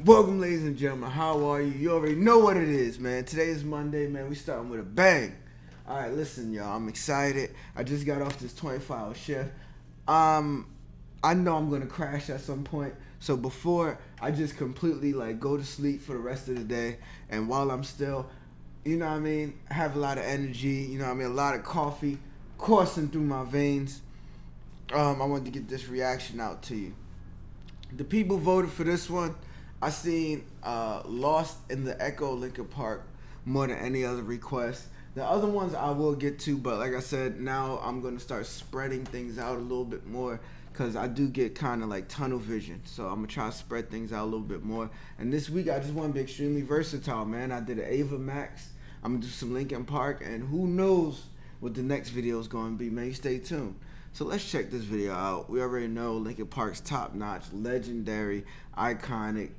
Welcome, ladies and gentlemen. How are you? You already know what it is, man. Today is Monday, man. We starting with a bang. All right, listen, y'all. I'm excited. I just got off this 24-hour shift. I know I'm gonna crash at some point. So before I just completely go to sleep for the rest of the day, and while I'm still, have a lot of energy. A lot of coffee coursing through my veins. I wanted to get this reaction out to you. The people voted for this one. I seen Lost in the Echo Linkin Park more than any other request. The other ones I will get to, but like I said, now I'm going to start spreading things out a little bit more because I do get kind of like tunnel vision. So I'm going to try to spread things out a little bit more. And this week I just want to be extremely versatile, man. I did an Ava Max. I'm going to do some Linkin Park, and who knows what the next video is going to be, man. You stay tuned. So let's check this video out. We already know Linkin Park's top-notch, legendary, iconic,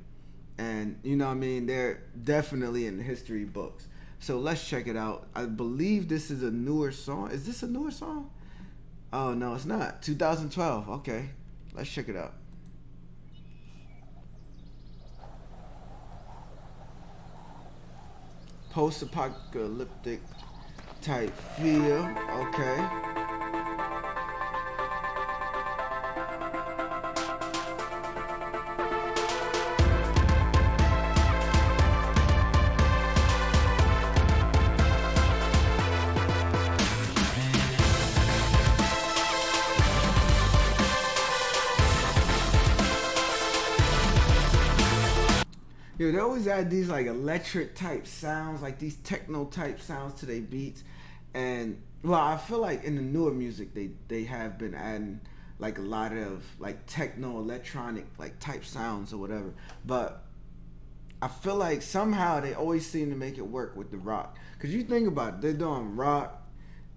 and they're definitely in the history books. So let's check it out. I believe this is a newer song. Is this a newer song? Oh no, it's not. 2012. Okay, let's check it out. Post-apocalyptic type feel. Okay. Yo, they always add these electric type sounds, these techno type sounds to their beats. And well, I feel like in the newer music they have been adding a lot of techno electronic type sounds or whatever. But I feel like somehow they always seem to make it work with the rock. Cause you think about it, they're doing rock,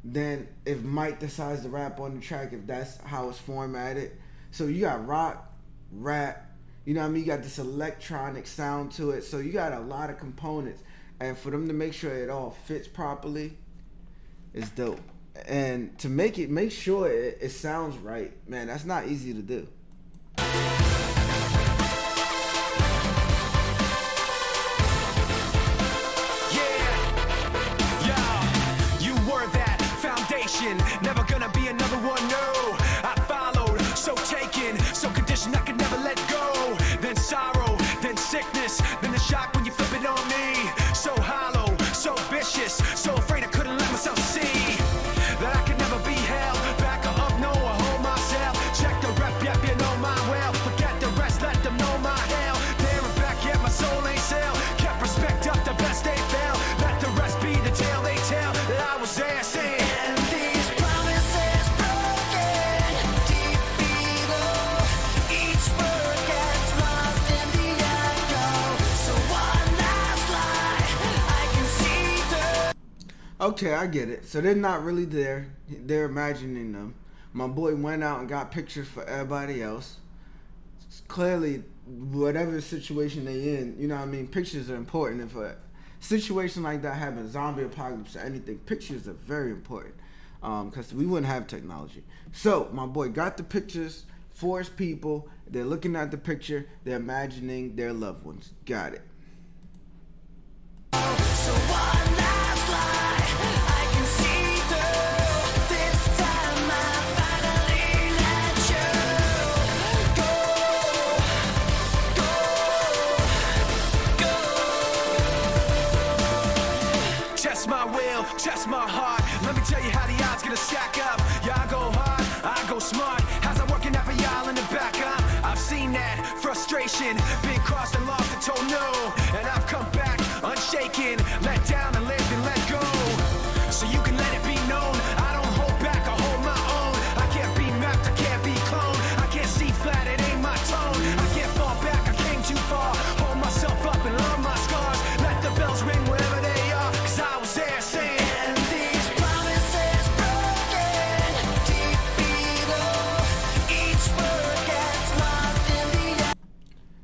then if Mike decides to rap on the track, if that's how it's formatted. So you got rock, rap, you got this electronic sound to it. So you got a lot of components. And for them to make sure it all fits properly is dope. And to make sure it sounds right, man, that's not easy to do. Never gonna be another one, no. I followed, so taken, so conditioned I could never let go. Then sorrow, then sickness, then the shock when you flip it on me. So hollow, so vicious, so afraid I couldn't let myself see that I could never be held back or up, no, I hold myself. Check the rep, yep, you know my well. Forget the rest, let them know my hell. There and back, yet my soul ain't sell. Kept respect up, the best they fell. Let the rest be the tale they tell that I was there saying. Okay, I get it. So they're not really there. They're imagining them. My boy went out and got pictures for everybody else. Clearly, whatever situation they in, pictures are important. If a situation like that happens, zombie apocalypse or anything, pictures are very important. Because we wouldn't have technology. So my boy got the pictures for his people. They're looking at the picture. They're imagining their loved ones. Got it. So one last lie I can see through. This time I finally let you go. Test my will, test my heart. Let me tell you how the odds gonna stack up. Yeah, I go hard, I go smart. How's that working out for y'all in the back, huh? I've seen that frustration, been crossed and lost and told no. And I've come back unshaken, let down and lived and let go. So you can let it be known, I don't hold back, I hold my own. I can't be mapped, I can't be cloned. I can't see flat, it ain't my tone. I can't fall back, I came too far. Hold myself up and love my scars. Let the bells ring wherever they are, cause I was there saying. And these promises broken, deep below. Each word gets lost in the.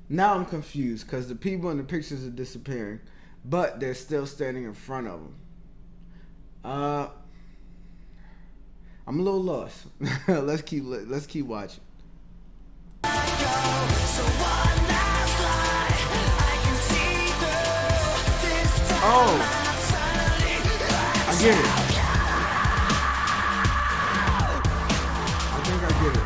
Now I'm confused because the people in the pictures are disappearing, but they're still standing in front of them. I'm a little lost. let's keep watching. So one last lie Oh, I get it. I think I get it.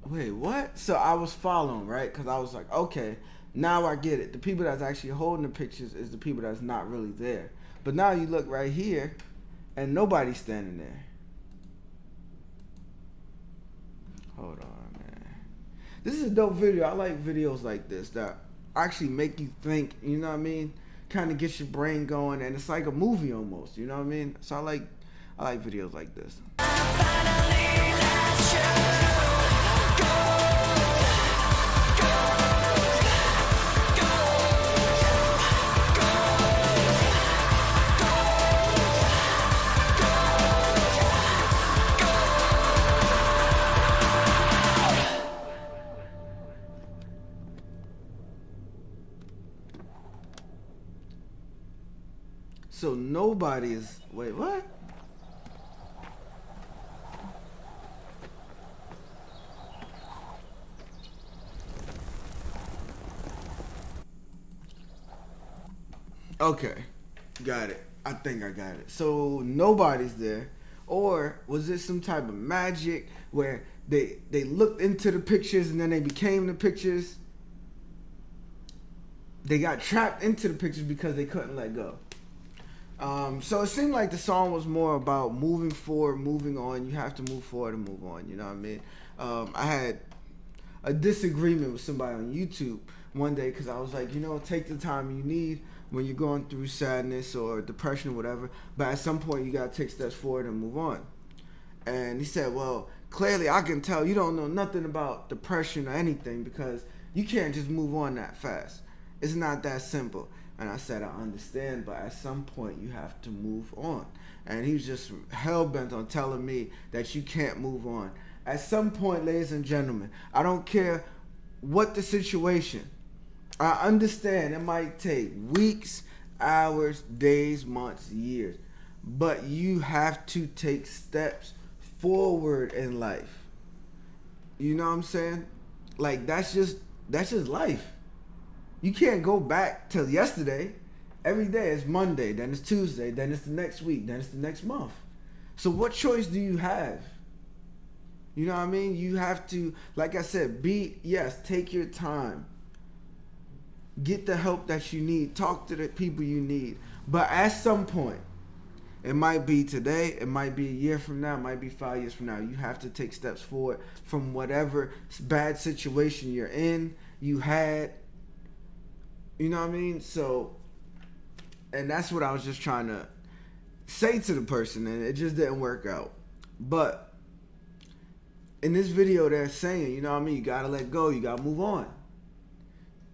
Wait, what? So I was following, right? Because I was like, okay, now I get it. The people that's actually holding the pictures is the people that's not really there. But now you look right here, and nobody's standing there. Hold on, man. This is a dope video. I like videos like this that actually make you think, you know what I mean? Kind of gets your brain going, and it's like a movie almost, you know what I mean? So I like videos like this. So nobody is, wait, what? Okay, got it. I think I got it. So nobody's there. Or was it some type of magic where they looked into the pictures and then they became the pictures? They got trapped into the pictures because they couldn't let go. So it seemed like the song was more about moving forward, moving on. You have to move forward and move on, you know what I mean? I had a disagreement with somebody on YouTube one day because I was like, you know, take the time you need when you're going through sadness or depression or whatever, but at some point you gotta take steps forward and move on. And he said, well, clearly I can tell you don't know nothing about depression or anything because you can't just move on that fast. It's not that simple. And I said, I understand, but at some point you have to move on. And he was just hell-bent on telling me that you can't move on. At some point, ladies and gentlemen, I don't care what the situation, I understand it might take weeks, hours, days, months, years, but you have to take steps forward in life. You know what I'm saying? Like, that's just life. You can't go back till yesterday. Every day is Monday, then it's Tuesday, then it's the next week, then it's the next month. So what choice do you have? You know what I mean? You have to, like I said, take your time. Get the help that you need. Talk to the people you need. But at some point, it might be today, it might be a year from now, it might be 5 years from now. You have to take steps forward from whatever bad situation you're in, you had. You know what I mean? So, and that's what I was just trying to say to the person, and it just didn't work out. But in this video, they're saying, you know what I mean? You gotta let go. You gotta move on.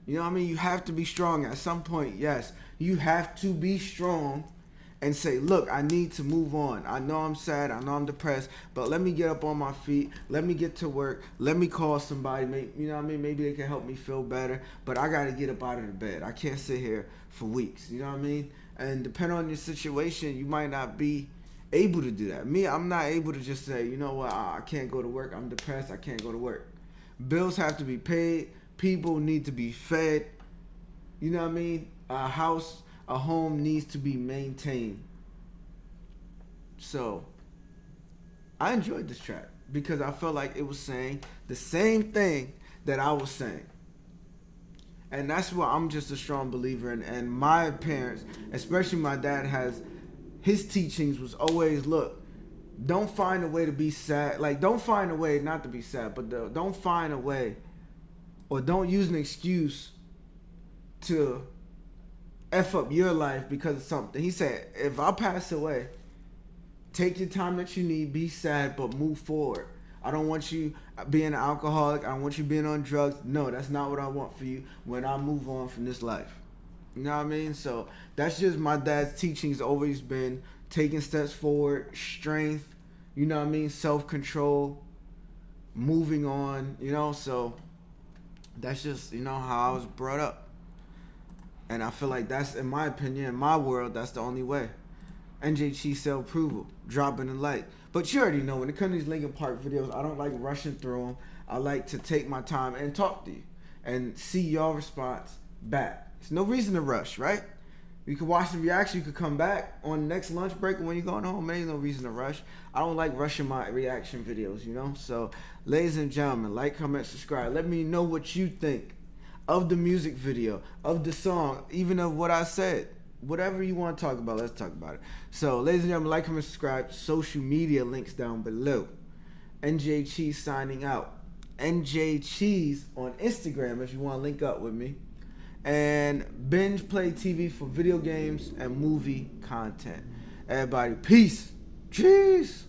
You know what I mean? You have to be strong at some point. Yes, you have to be strong and say, look, I need to move on. I know I'm sad. I know I'm depressed, but let me get up on my feet. Let me get to work. Let me call somebody. You know what I mean? Maybe they can help me feel better, but I got to get up out of the bed. I can't sit here for weeks. You know what I mean? And depending on your situation, you might not be able to do that. Me, I'm not able to just say, you know what, I can't go to work. I'm depressed. I can't go to work. Bills have to be paid. People need to be fed. You know what I mean? A home needs to be maintained. So I enjoyed this track because I felt like it was saying the same thing that I was saying. And that's why I'm just a strong believer in. And my parents, especially my dad, his teachings was always, look, don't find a way to be sad. Like, don't find a way not to be sad, but don't find a way or don't use an excuse to F up your life because of something. He said, if I pass away, take your time that you need, be sad, but move forward. I don't want you being an alcoholic. I don't want you being on drugs. No, that's not what I want for you when I move on from this life. You know what I mean? So that's just my dad's teachings. Always been taking steps forward, strength, you know what I mean, self-control, moving on, you know. So that's just, you know, how I was brought up. And I feel like that's, in my opinion, in my world, that's the only way. NJCHEESE sell approval, dropping a like. But you already know, when it comes to these Linkin Park videos, I don't like rushing through them. I like to take my time and talk to you and see your response back. There's no reason to rush, right? You can watch the reaction. You could come back on the next lunch break or when you're going home. There's no reason to rush. I don't like rushing my reaction videos, you know? So, ladies and gentlemen, like, comment, subscribe. Let me know what you think of the music video, of the song, even of what I said. Whatever you want to talk about, let's talk about it. So, ladies and gentlemen, like, comment, subscribe. Social media links down below. NJCHEESE signing out. NJCHEESE on Instagram if you want to link up with me. And BINGEPLAYTV for video games and movie content. Everybody, peace. Cheese.